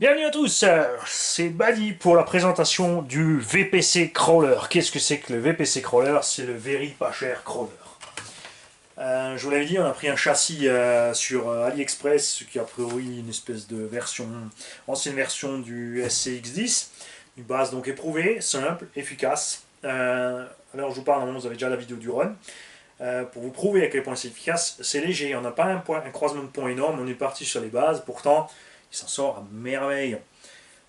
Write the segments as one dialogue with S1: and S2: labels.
S1: Bienvenue à tous, c'est Badi pour la présentation du VPC Crawler. Qu'est-ce que c'est que le VPC Crawler? C'est le Very Pas Cher Crawler. Je vous l'avais dit, on a pris un châssis sur AliExpress, qui est a priori une espèce de version, ancienne version du SCX10. Une base donc éprouvée, simple, efficace. Alors je vous parle, normalement vous avez déjà la vidéo du run. Pour vous prouver à quel point c'est efficace, c'est léger, on n'a pas un croisement de points énorme, on est parti sur les bases, pourtant il s'en sort à merveille.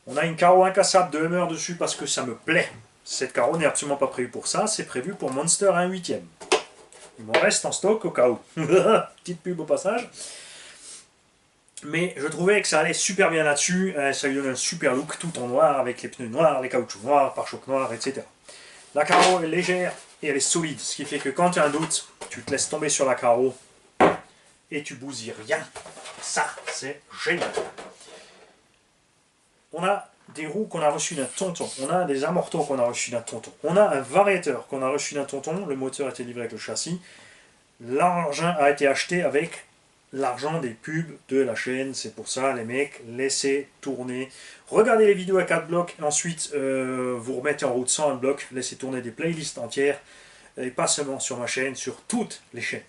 S1: On a une carreau incassable de Hummer dessus parce que ça me plaît. Cette carreau n'est absolument pas prévue pour ça, c'est prévu pour Monster 1/8. Il m'en reste en stock au cas où. Petite pub au passage. Mais je trouvais que ça allait super bien là-dessus, ça lui donne un super look tout en noir avec les pneus noirs, les caoutchoucs noirs, pare-chocs noirs, etc. La carreau est légère et elle est solide, ce qui fait que quand tu as un doute, tu te laisses tomber sur la carreau et tu bousilles rien. Ça, c'est génial. On a des roues qu'on a reçues d'un tonton, on a des amortons qu'on a reçus d'un tonton, on a un variateur qu'on a reçu d'un tonton, le moteur a été livré avec le châssis, l'argent a été acheté avec l'argent des pubs de la chaîne, c'est pour ça les mecs, laissez tourner, regardez les vidéos à 4 blocs, ensuite vous remettez en route sans un bloc, laissez tourner des playlists entières, et pas seulement sur ma chaîne, sur toutes les chaînes.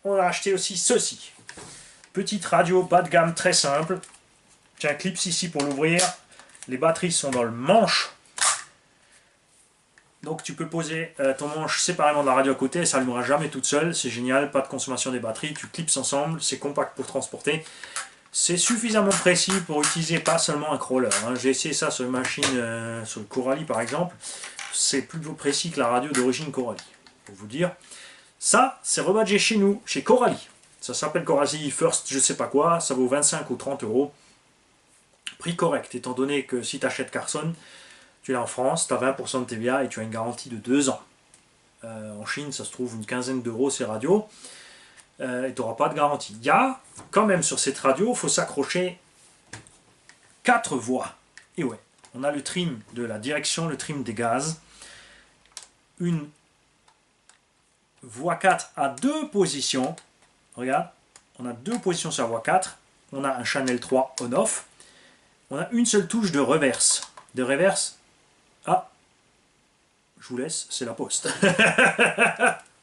S1: On a acheté aussi ceci, petite radio bas de gamme très simple, j'ai un clip ici pour l'ouvrir. Les batteries sont dans le manche. Donc tu peux poser ton manche séparément de la radio à côté. Ça n'allumera jamais toute seule. C'est génial. Pas de consommation des batteries. Tu clipses ensemble. C'est compact pour transporter. C'est suffisamment précis pour utiliser pas seulement un crawler. J'ai essayé ça sur une machine, sur le Coralie par exemple. C'est plus précis que la radio d'origine Coralie. Pour vous dire. Ça, c'est rebadgé chez nous, chez Coralie. Ça s'appelle Coralie First, je sais pas quoi. Ça vaut 25 ou 30 euros. Prix correct, étant donné que si tu achètes Carson, tu es en France, tu as 20% de TVA et tu as une garantie de 2 ans. En Chine, ça se trouve une quinzaine d'euros ces radios, et tu n'auras pas de garantie. Il y a, quand même sur cette radio, il faut s'accrocher 4 voies. Et ouais, on a le trim de la direction, le trim des gaz, une voie 4 à 2 positions. Regarde, on a 2 positions sur la voie 4, on a un channel 3 on-off, on a une seule touche de reverse. De reverse, ah, je vous laisse, c'est la poste.